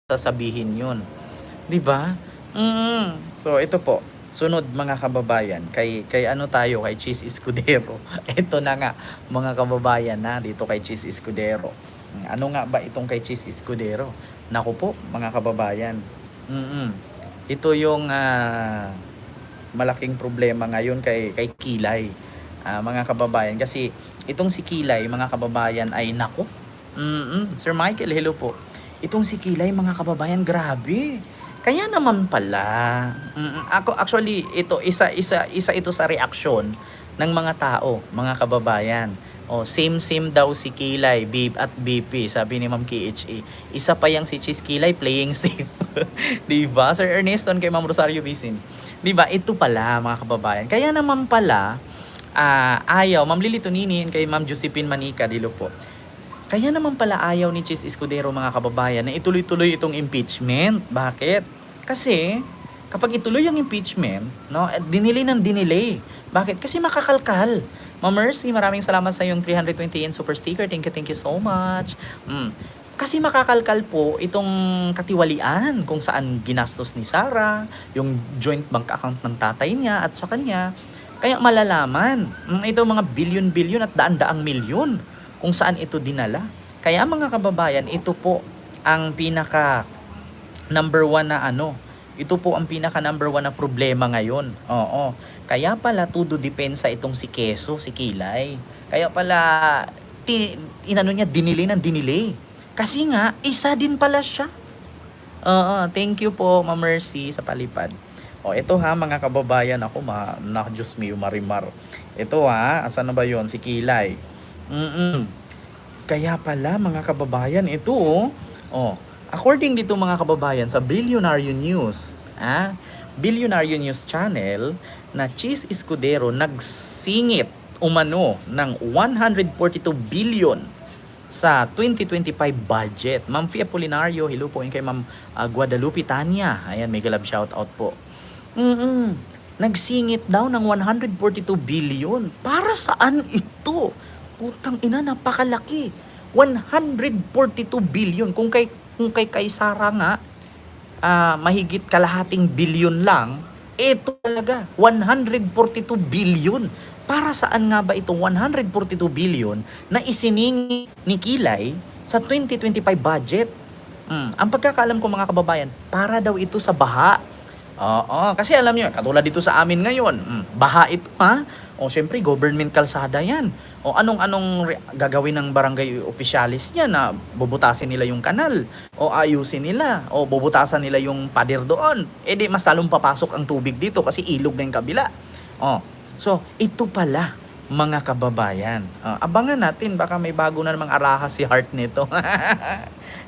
sasabihin yun. 'Di ba? So ito po, sunod mga kababayan, kay ano tayo, kay Cheese Escudero. Ito na nga mga kababayan na dito kay Cheese Escudero. Ano nga ba itong kay Cheese Escudero? Naku po mga kababayan. Ito yung malaking problema ngayon kay Kilay. Mga kababayan, kasi itong si Kilay mga kababayan ay naku. Sir Michael, hello po. Itong si Kilay mga kababayan, grabe. Kaya naman pala. Ako actually ito isa ito sa reaksyon ng mga tao, mga kababayan. Same daw si Kilay, Babe at BP, sabi ni Ma'am KHA. Isa pa yang si Cheese Kilay playing safe. 'Di ba? Sir Erneston kay Ma'am Rosario Bisin. 'Di ba? Ito pala mga kababayan. Kaya naman pala ayaw Ma'am Lily Toninin kay Ma'am Josephine Manica, dilo po. Kaya naman pala ayaw ni Cheese Escudero mga kababayan na ituloy-tuloy itong impeachment. Bakit? Kasi kapag ituloy ang impeachment, no, dinilay ng dinilay. Bakit? Kasi makakalkal. Ma'am Mercy, maraming salamat sa iyong 320 super sticker. Thank you so much. Kasi makakalkal po itong katiwalian kung saan ginastos ni Sarah, yung joint bank account ng tatay niya at sa kanya. Kaya malalaman, ito mga bilyon-bilyon at daan-daang milyon kung saan ito dinala. Kaya mga kababayan, ito po ang pinaka number one na ito po ang pinaka number one na problema ngayon. Oo. Kaya pala todo depensa itong si Keso, si Kilay. Kaya pala dinilay ng dinilay. Kasi nga, isa din pala siya. Thank you po, Ma'am Mercy, sa palipad. Ito mga kababayan, ako Diyos mio, Marimar. Ito asan na ba yon si Kilay? Kaya pala mga kababayan, ito according dito mga kababayan sa Billionaire News, Billionaire News Channel, na Cheese Escudero nagsingit umano ng 142 billion sa 2025 budget. Ma'am Fia Polinario, hello po kay Ma'am Guadalupe Tanya. Ayan, may galab shout out po. Nagsingit daw ng 142 billion. Para saan ito? Putang ina, napakalaki. 142 billion. Kung kay Sara nga, mahigit kalahating bilyon lang, ito talaga, 142 billion. Para saan nga ba itong 142 billion na isiningi ni Kilay sa 2025 budget? Ang pagkakaalam ko mga kababayan, para daw ito sa baha. Kasi alam niyo, katulad dito sa amin ngayon, baha ito syempre government kalsada yan. Anong gagawin ng barangay officialis niya na bubutasin nila yung kanal, ayusin nila, bubutasan nila yung pader doon. Di mas talong papasok ang tubig dito kasi ilog na yung kabila. So, ito pala mga kababayan. Abangan natin, baka may bago na namang arahas si Heart nito.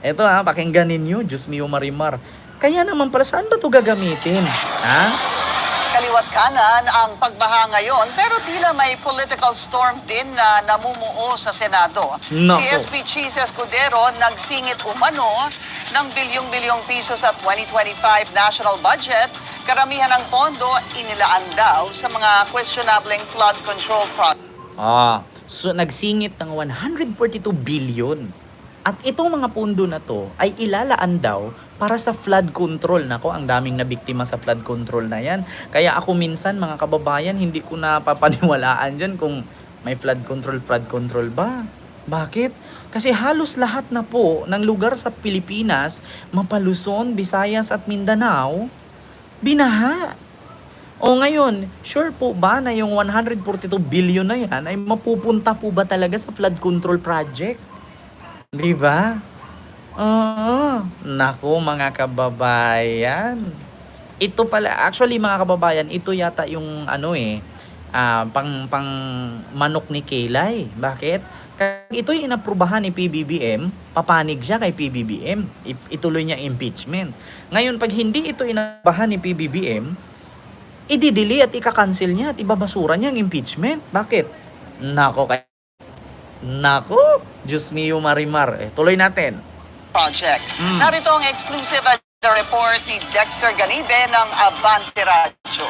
Ito pakinggan ninyo, Diyos mio, Marimar. Kaya naman pala, saan ba ito gagamitin? Kaliwat kanan ang pagbaha ngayon, pero tila may political storm din na namumuo sa Senado. Nako. Si SP Cheese Escudero nagsingit umano ng bilyong-bilyong piso sa 2025 national budget. Karamihan ng pondo inilaan daw sa mga questionableng flood control project. So nagsingit ng 142 billion. At itong mga pondo na to ay ilalaan daw para sa flood control. Nako, ang daming nabiktima sa flood control na yan. Kaya ako minsan mga kababayan, hindi ko napapaniwalaan dyan kung may flood control ba. Bakit? Kasi halos lahat na po ng lugar sa Pilipinas, Luzon, Visayas at Mindanao, binaha. Ngayon, sure po ba na yung 142 billion na yan ay mapupunta po ba talaga sa flood control project? Di ba? Nako mga kababayan. Ito pala, actually mga kababayan, ito yata yung pang manok ni Kilay. Bakit? Ito'y inaprubahan ni PBBM, papanig siya kay PBBM. Ituloy niya impeachment. Ngayon, pag hindi ito inaprubahan ni PBBM, i-delay at ika-cancel niya at ibabasura niya ang impeachment. Bakit? Nako, Diyos mio, Marimar. Tuloy natin. Project. Narito ang exclusive report ni Dexter Ganibe ng Abante Radio.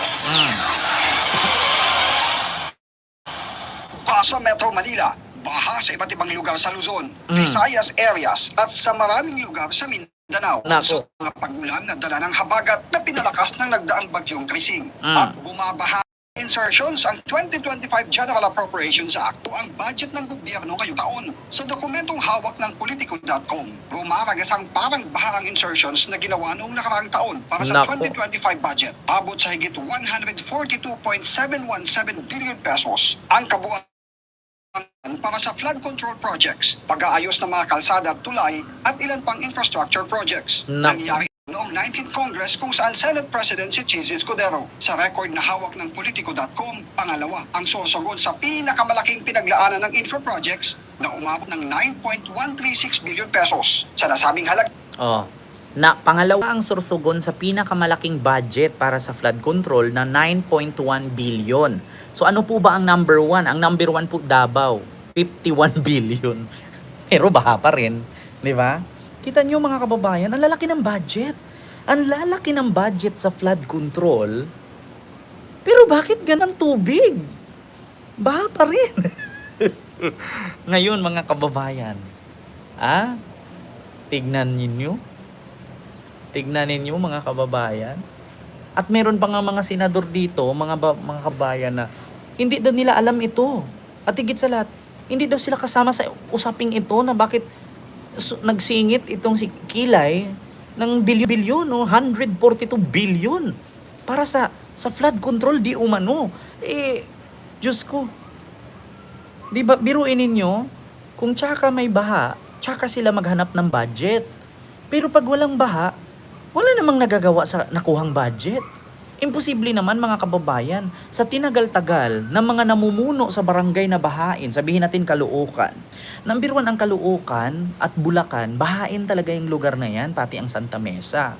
Sa Metro Manila, baha sa iba't ibang lugar sa Luzon, Visayas areas at sa maraming lugar sa Mindanao. Mindanao Nako. sa mga pagulan na dala ng habagat na pinalakas ng nagdaang bagyong Krising. At bumabaha insertions ang 2025 General Appropriations Act o ang budget ng gobyerno ngayong taon. Sa dokumentong hawak ng Politico.com, rumaragas ang parang baha ang insertions na ginawa noong nakaraang taon para sa Nako. 2025 budget. Abot sa higit 142.717 billion pesos ang kabuuan para sa flood control projects, pag-aayos ng mga kalsada at tulay at ilan pang infrastructure projects. Nako. Nangyari noong 19th Congress kung saan Senate President si Chizzy Escudero. Sa record na hawak ng Politico.com, pangalawa ang sorsogon sa pinakamalaking pinaglaanan ng infra projects na umabot ng 9.136 billion pesos. Sa nasabing halaga, Na pangalawa ang sursugon sa pinakamalaking budget para sa flood control na 9.1 billion. So ano po ba ang number 1? Ang number 1 po Davao, 51 billion. Pero baha pa rin, di ba? Kita nyo mga kababayan, ang lalaki ng budget. Ang lalaki ng budget sa flood control. Pero bakit ganang tubig? Baha pa rin. Ngayon mga kababayan, tignan ninyo. Tignan ninyo mga kababayan. At meron pa nga mga senador dito, mga kabayan na hindi daw nila alam ito. At higit sa lahat, hindi daw sila kasama sa usaping ito na bakit nagsingit itong si Kilay ng bilyon-bilyon, no? 142 billion para sa flood control di umano. Diyos ko. Di ba, biruin ninyo, kung tsaka may baha, tsaka sila maghanap ng budget. Pero pag walang baha, wala namang nagagawa sa nakuhang budget. Imposible naman mga kababayan, sa tinagal-tagal ng mga namumuno sa barangay na bahain, sabihin natin Caloocan. Number 1 ang Caloocan at Bulacan, bahain talaga yung lugar na yan, pati ang Santa Mesa.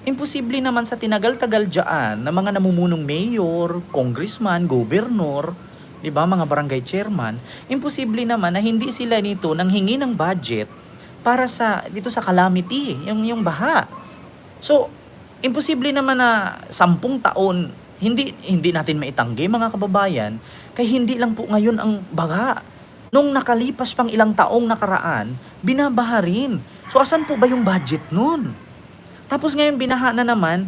Imposible naman sa tinagal-tagal dyan ng mga namumunong mayor, congressman, gobernur, di ba, mga barangay chairman, imposible naman na hindi sila nito nang hingi ng budget para sa dito sa calamity, yung baha. So, imposible naman na 10 taon, hindi natin maitanggi mga kababayan, kaya hindi lang po ngayon ang baha. Nung nakalipas pang ilang taong nakaraan, binabaha rin. So, asan po ba yung budget nun? Tapos ngayon, binaha na naman,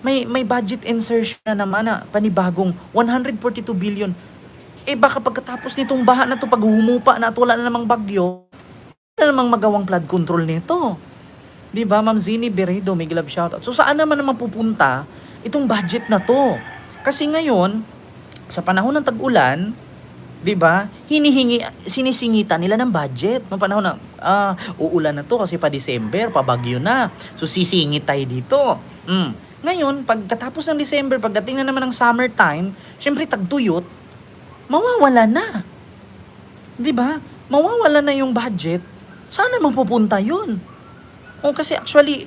may budget insertion na naman na panibagong 142 billion. Baka pagkatapos nitong baha na to, pag humupa na at wala na namang bagyo, wala namang magawang flood control nito. Di ba, Ma'am Zini Beredo, may love shoutout. So, saan naman pupunta itong budget na to? Kasi ngayon, sa panahon ng tag-ulan, di ba, sinisingitan nila ng budget. Noong panahon na, uulan na to kasi pa December, pa bagyo na. So, sisingit tayo dito. Ngayon, pagkatapos ng December, pagdating na naman ng summertime, syempre tagtuyot, mawawala na. Di ba? Mawawala na yung budget. Saan naman pupunta yun? Kasi actually,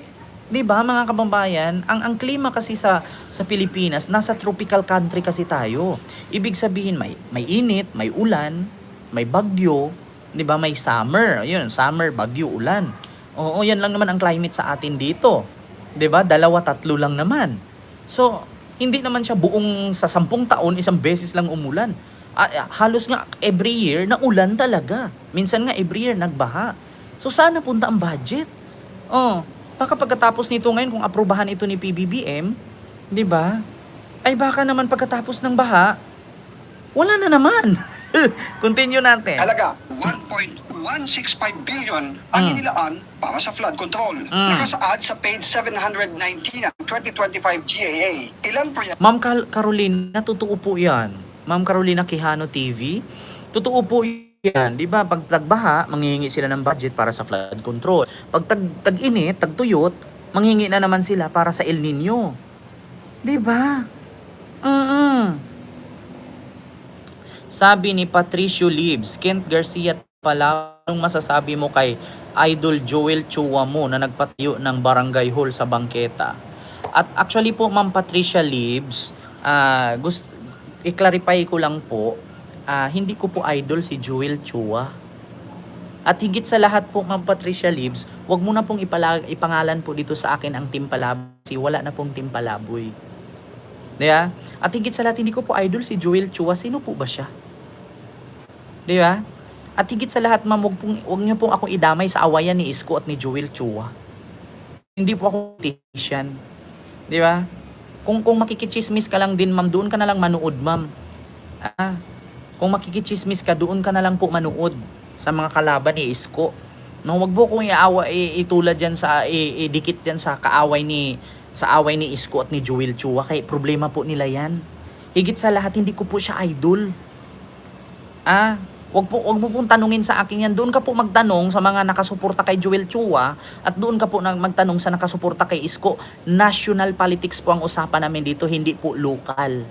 'di ba mga kababayan, ang klima kasi sa Pilipinas, nasa tropical country kasi tayo. Ibig sabihin may init, may ulan, may bagyo, 'di ba? May summer. Ayun, summer, bagyo, ulan. Oo, yan lang naman ang climate sa atin dito. 'Di ba? 2, 3 lang naman. So, hindi naman siya buong sa 10 taon isang beses lang umulan. Halos nga every year na ulan talaga. Minsan nga every year nagbaha. So, saan napunta ang budget? Baka pagkatapos nito ngayon, kung aprubahan ito ni PBBM, di ba? Ay baka naman pagkatapos ng baha, wala na naman. Continue natin. halaga 1.165 billion ang inilaan para sa flood control. Nakasaad sa page 719 ng 2025 GAA. Ilan proyekto Ma'am Carolina, totoo po yan. Ma'am Carolina Quijano TV, totoo po yan. Di ba? Pag tagbaha, manghihingi sila ng budget para sa flood control. Pag tag-init, tagtuyot, manghihingi na naman sila para sa El Nino. Di ba? Sabi ni Patricio Libs, Kent Garcia pala, anong masasabi mo kay Idol Joel Chua mo na nagpatayo ng barangay hall sa bangketa? At actually po, Ma'am Patricia Libs, i-clarify ko lang po, hindi ko po idol si Joel Chua. At higit sa lahat po, Ma'am Patricia Libs, wag mo na pong ipangalan po dito sa akin ang Team Palaboy kasi wala na pong Team Palaboy. Diba? At higit sa lahat, hindi ko po idol si Joel Chua. Sino po ba siya? Diba? At higit sa lahat, ma'am, wag niyo pong akong idamay sa awayan ni Isko at ni Joel Chua. Hindi po ako politician. Di ba? Kung makikichismis ka lang din, ma'am, doon ka na lang manood, ma'am. Kung makikichismis ka, doon ka na lang po manood sa mga kalaban ni Isko. No, wag po kung itulad diyan sa idikit diyan sa away ni Isko at ni Joel Chua, kay problema po nila 'yan. Higit sa lahat, hindi ko po siya idol. Wag mo pong tanungin sa akin yan. Doon ka po magtanong sa mga nakasuporta kay Joel Chua at doon ka po magtanong sa nakasuporta kay Isko. National politics po ang usapan namin dito, hindi po local.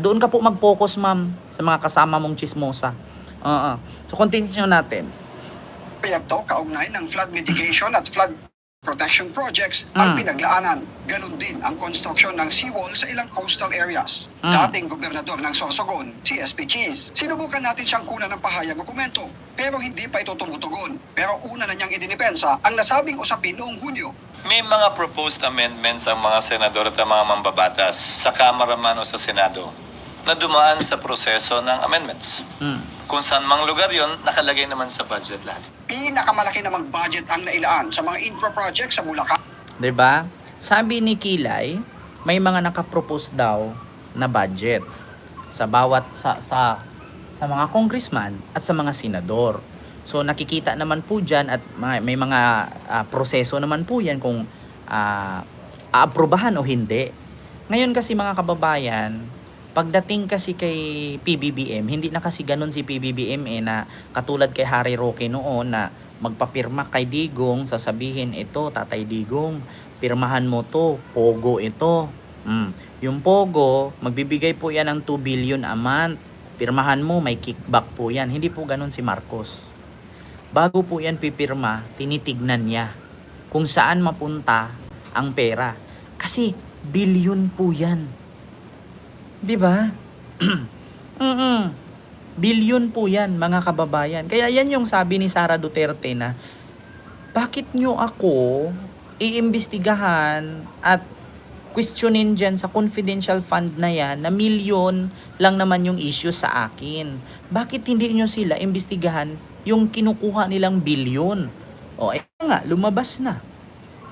Doon ka po mag-focus, ma'am, sa mga kasama mong chismosa. So, continue natin. proyekto kaugnay ng flood mitigation at flood protection projects ang pinaglaanan. Ganon din ang konstruksyon ng seawall sa ilang coastal areas. Dating gobernador ng Sorsogon, si SP Cheese. Sinubukan natin siyang kunan ng pahayag o komento, pero hindi pa ito tumutugon. Pero una na niyang idinipensa ang nasabing usapin noong Hunyo. May mga proposed amendments ang mga senador at ang mga mambabatas sa Kamara man o sa Senado na dumaan sa proseso ng amendments. Kung saan mang lugar yon, nakalagay naman sa budget lahat. Pinakamalaki namang budget ang nailaan sa mga infra projects sa Bulacan. 'Di ba? Sabi ni Kilay, may mga nakapropose daw na budget sa bawat sa mga congressman at sa mga senador. So nakikita naman po diyan at may mga proseso naman po 'yan kung aaprubahan o hindi. Ngayon kasi mga kababayan, pagdating kasi kay PBBM, hindi na kasi ganun si PBBM na katulad kay Harry Roque noon na magpapirma kay Digong, sasabihin ito, Tatay Digong, pirmahan mo to, Pogo ito. Yung Pogo, magbibigay po yan ng 2 billion a month. Pirmahan mo, may kickback po yan. Hindi po ganun si Marcos. Bago po yan pipirma, tinitignan niya kung saan mapunta ang pera. Kasi billion po yan. Di ba? Billion po yan, mga kababayan. Kaya yan yung sabi ni Sara Duterte na, bakit nyo ako iimbestigahan at questionin dyan sa confidential fund na yan na milyon lang naman yung issue sa akin? Bakit hindi nyo sila imbestigahan yung kinukuha nilang bilyon? Nga, lumabas na.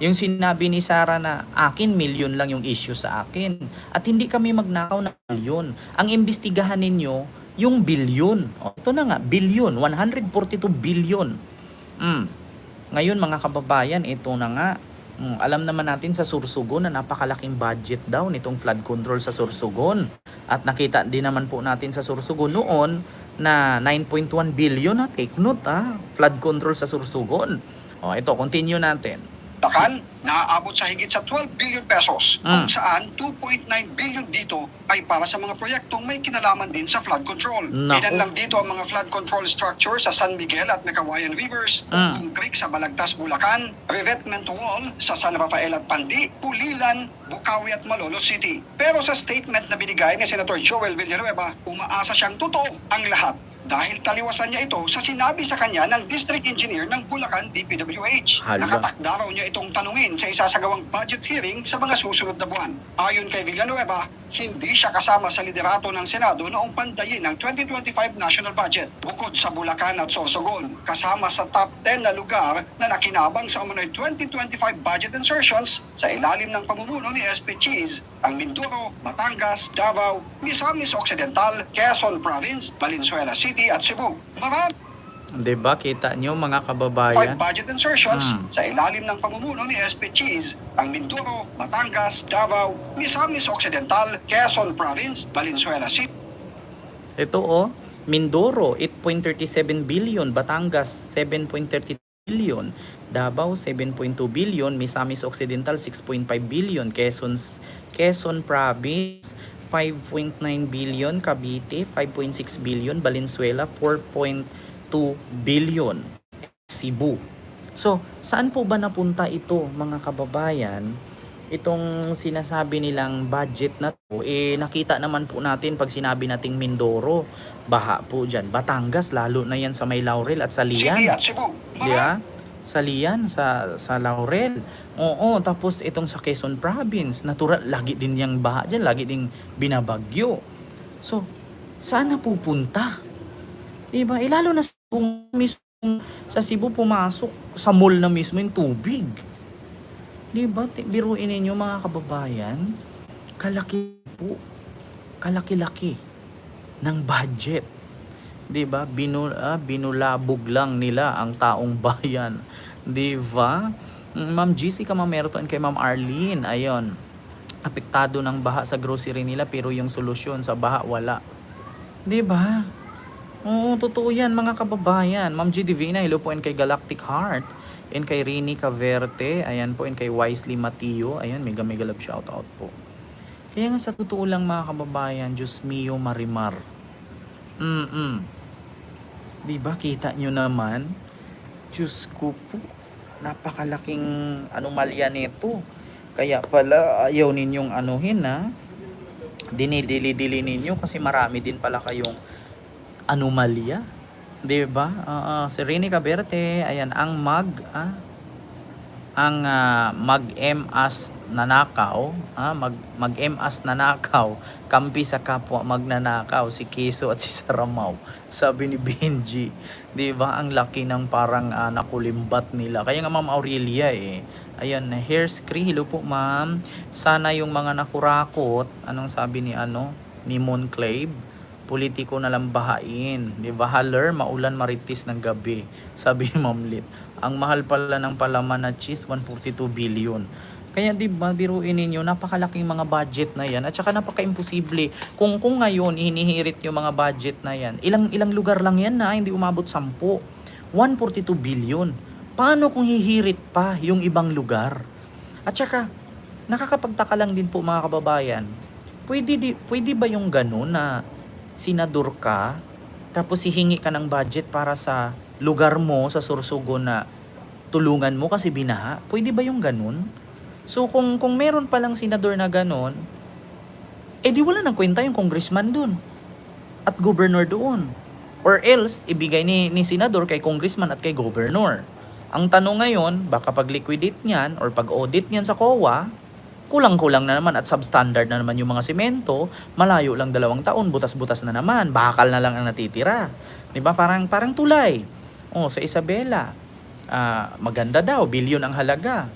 Yung sinabi ni Sara na akin, milyon lang yung issue sa akin. At hindi kami magnakaw ng milyon. Ang imbestigahan ninyo, yung bilyon. Ito na nga, bilyon. 142 billion. Ngayon mga kababayan, ito na nga. Alam naman natin sa Sorsogon na napakalaking budget daw nitong flood control sa Sorsogon. At nakita din naman po natin sa Sorsogon noon na 9.1 billion. Take note, flood control sa Sorsogon. Ito, continue natin. Bulacan, naaabot sa higit sa 12 billion pesos, kung saan 2.9 billion dito ay para sa mga proyektong may kinalaman din sa flood control. Ilan lang dito ang mga flood control structure sa San Miguel at Nakawayan Rivers, Ugong Creek sa Balagtas, Bulacan, revetment wall sa San Rafael at Pandi, Pulilan, Bukawi at Malolos City. Pero sa statement na binigay ni Senator Joel Villanueva, umaasa siyang totoo ang lahat. Dahil taliwasan niya ito sa sinabi sa kanya ng District Engineer ng Bulacan DPWH. Nakatakda raw niya itong tanungin sa isasagawang budget hearing sa mga susunod na buwan. Ayon kay Villanueva, hindi siya kasama sa liderato ng Senado noong pandayin ng 2025 national budget. Bukod sa Bulacan at Sorsogon, kasama sa top 10 na lugar na nakinabang sa umunoy 2025 budget insertions sa ilalim ng pamumuno ni SP Cheese, ang Mindoro, Batangas, Davao, Misamis Occidental, Quezon Province, Valenzuela City at Cebu. Diba, kita nyo mga kababayan? 5 budget insertions sa ilalim ng pamumuno ni SP Cheese, ang Mindoro, Batangas, Davao, Misamis Occidental, Quezon Province, Valenzuela City. Ito Mindoro, 8.37 billion, Batangas, 7.32 billion, Davao, 7.2 billion, Misamis Occidental, 6.5 billion, Quezon Province, 5.9 billion, Cavite, 5.6 billion, Valenzuela, 4.2 billion, Cebu. So, saan po ba napunta ito mga kababayan? Itong sinasabi nilang budget na to, nakita naman po natin pag sinabi nating Mindoro, baha po dyan. Batangas, lalo na yan sa may Laurel at sa Lian. City at Cebu. Diba? Sa Lian, sa Laurel. Tapos itong sa Quezon Province, natural, lagi din yung baha dyan, lagi din binabagyo. So, saan napupunta? Diba? Lalo na kung mismo sa Cebu pumasok sa mall na mismo yung tubig. Di ba? Biruin ninyo mga kababayan, kalaki po, kalaki-laki ng budget. 'Di ba? Binulabog lang nila ang taong bayan. 'Di ba? Ma'am GC ka Mamerton kay Ma'am Arlene. Ayon. Apektado ng baha sa grocery nila pero yung solusyon sa baha wala. 'Di ba? Oo, totoo 'yan mga kababayan. Ma'am G Divina, hello po and kay Galactic Heart. And kay Rini Caverte, ayan po, and kay Wisely Matio, ayan, mega love shout out po. Kaya nga sa totoo lang mga kababayan, Diyos mio marimar. Diba, kita nyo naman? Diyos ko po, napakalaking anomalya nito. Kaya pala, ayaw ninyong anuhin ha. Dinidili-dili ninyo kasi marami din pala kayong anomalya. Diba? Si Rini Caberte, ayan, ang mag-M as nanakaw, mag-M as nanakaw, kampi sa kapwa magnanakaw, si Keso at si Saramaw, sabi ni Benji. Diba, ang laki ng parang nakulimbat nila. Kaya nga Ma'am Aurelia ayan, hair scree, hello po ma'am. Sana yung mga nakurakot, anong sabi ni Monclave, politiko na lang bahain. Diba, haler, maulan maritis ng gabi, sabi ni Ma'am Lit. Ang mahal pala ng palaman na cheese, 142 billion. Kaya diba, biruin ninyo, napakalaking mga budget na yan. At saka napaka-imposible. Kung ngayon, hinihirit yung mga budget na yan, ilang lugar lang yan na, hindi umabot 10. 142 billion. Paano kung hihirit pa yung ibang lugar? At saka, nakakapagtaka lang din po mga kababayan, pwede ba yung ganun na senador ka, tapos hihingi ka ng budget para sa lugar mo, sa Sorsogon na tulungan mo kasi binaha? Pwede ba yung ganun? So kung meron palang senador na ganun, di wala nang kwenta yung congressman dun at governor doon. Or else, ibigay ni senador kay congressman at kay governor. Ang tanong ngayon, baka pag-liquidate niyan or pag-audit niyan sa COA, kulang-kulang na naman at substandard na naman yung mga semento, malayo lang 2 taon, butas-butas na naman, bakal na lang ang natitira. 'Di ba? Parang tulay. Sa Isabela, maganda daw, bilyon ang halaga.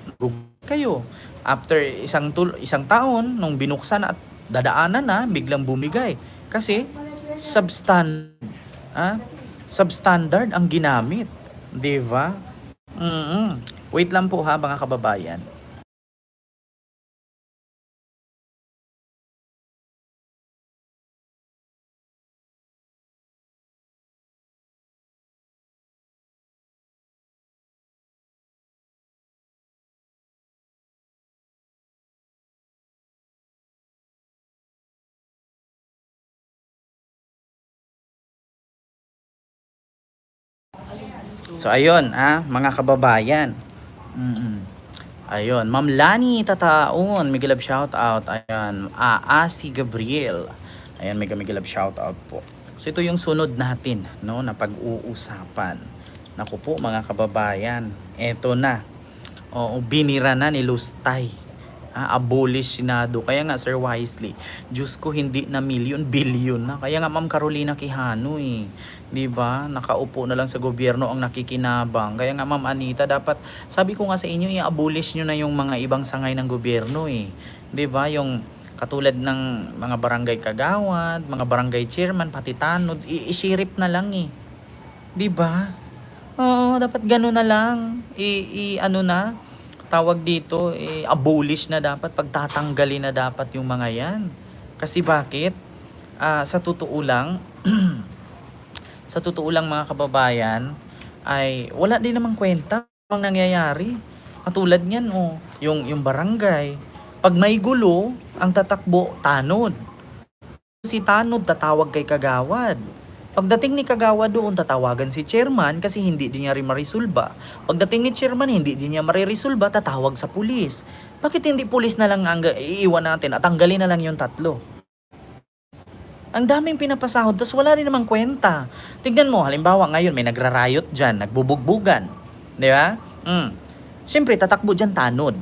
Kayo. After isang taon, nung binuksan at dadaanan na, biglang bumigay. Kasi substandard ang ginamit. 'Di ba? Wait lang po ha, mga kababayan. So ayun, mga kababayan. Ayun, Ma'am Lani Tataon, mega love shout out. Ayan, si Gabriel. Ayan, mega love shout out po. So ito yung sunod natin, no, na pag-uusapan. Naku po mga kababayan, eto na. Binira na ni Lustay. Abolish Senado. Kaya nga Sir Wisely, Diyos ko, hindi na million, billion na. Kaya nga Ma'am Carolina Quijano 'di ba? Nakaupo na lang sa gobyerno ang nakikinabang. Kaya nga Ma'am Anita, dapat sabi ko nga sa inyo, i-abolish nyo na yung mga ibang sangay ng gobyerno 'di ba? Yung katulad ng mga barangay kagawad, mga barangay chairman, pati tanod, isirip na lang 'di ba? Oo, dapat gano'n na lang. Tawag dito, abolish na dapat, pagtatanggalin na dapat yung mga yan. Kasi bakit? Sa totoo lang, mga kababayan, ay wala din namang kwenta ang nangyayari. Katulad niyan, yung barangay, pag may gulo, ang tatakbo, tanod. Si tanod tatawag kay kagawad. Pagdating ni kagawad doon, tatawagan si chairman kasi hindi din niya rin marisolba. Pagdating ni chairman, hindi din niya mariresolba, tatawag sa pulis. Bakit hindi pulis na lang ang iiwan natin at tanggalin na lang yung 3? Ang daming pinapasahod, tapos wala rin namang kwenta. Tignan mo, halimbawa ngayon may nagrarayot dyan, nagbubugbugan. Di ba? Siyempre, tatakbo dyan tanod.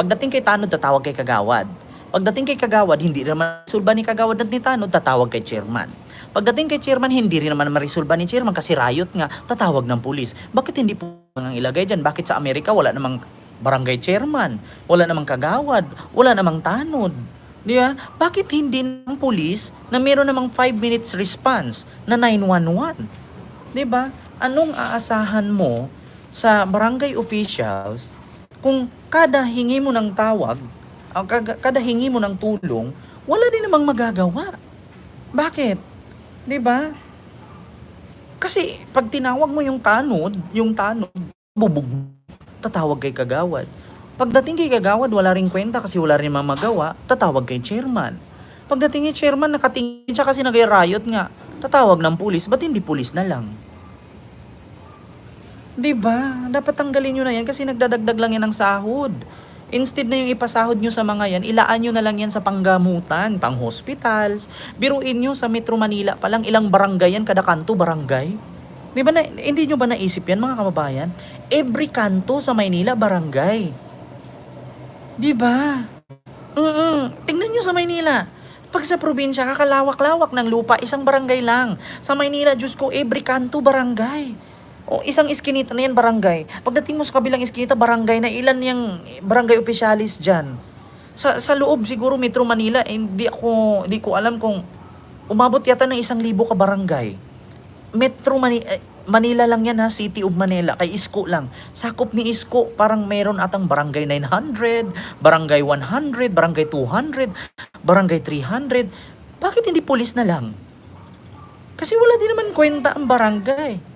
Pagdating kay tanod, tatawag kay kagawad. Pagdating kay kagawad, hindi rin naman marisolba ni kagawad at ni tanod, tatawag kay chairman. Pagdating kay chairman, hindi rin naman marisolba ni chairman kasi riot nga, tatawag ng pulis. Bakit hindi po nang ilagay dyan? Bakit sa Amerika wala namang barangay chairman, wala namang kagawad, wala namang tanod. Di ba? Bakit hindi ng pulis na meron namang 5 minutes response na 911? Di ba? Anong aasahan mo sa barangay officials kung kada hingi mo ng tawag, kada hingi mo ng tulong, wala din namang magagawa? Bakit? Di ba? Kasi pag tinawag mo yung tanod, bubog, tatawag kay kagawad. Pagdating kay kagawad, wala ring kwenta kasi wala rin magawa, tatawag kay chairman. Pagdating kay chairman, nakatingin siya kasi nag-riot nga, tatawag ng pulis. Ba't hindi pulis na lang? Diba? Dapat tanggalin nyo na yan kasi nagdadagdag lang yan ng sahod. Instead na yung ipasahod nyo sa mga yan, ilaan nyo na lang yan sa panggamutan, pang hospitals. Biruin nyo sa Metro Manila pa lang, ilang barangay yan, kada kanto barangay. Diba hindi nyo ba naisip yan mga kababayan? Every kanto sa Maynila, barangay. Diba? Tingnan nyo sa Maynila. Pag sa probinsya, kakalawak-lawak ng lupa, isang barangay lang. Sa Maynila, Diyos ko, every kanto barangay. O isang iskinita na yan, barangay. Pagdating mo sa kabilang iskinita, barangay na ilan yung barangay officialis dyan. Sa loob siguro Metro Manila, hindi ko alam kung umabot yata ng 1,000 ka barangay. Metro Manila lang yan ha, City of Manila, kay Isko lang. Sakop ni Isko, parang meron atang barangay 900, barangay 100, barangay 200, barangay 300. Bakit hindi pulis na lang? Kasi wala din naman kwenta ang barangay.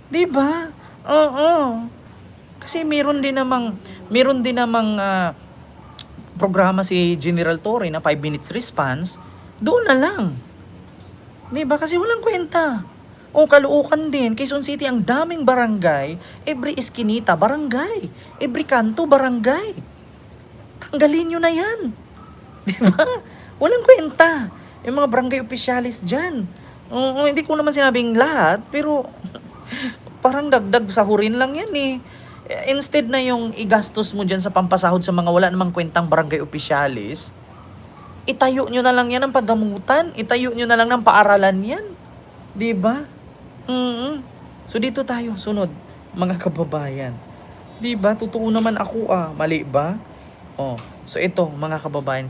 Diba? Oo. Kasi meron din namang programa si General Torre na 5 minutes response, doon na lang. Diba? Kasi walang kwenta. O Caloocan din, Quezon City, ang daming barangay, every eskinita, barangay. Every kanto, barangay. Tanggalin nyo na yan. Diba? Walang kwenta. Yung mga barangay officialis dyan. Hindi ko naman sinabing lahat, pero parang dagdag sahurin lang yan eh. Instead na yung igastos mo dyan sa pampasahod sa mga wala namang kwentang barangay officialis, itayo nyo na lang yan ng paggamutan, itayo nyo na lang ng paaralan yan. Diba? So dito tayo, sunod, mga kababayan. Diba? Totoo naman ako mali ba? So ito, mga kababayan,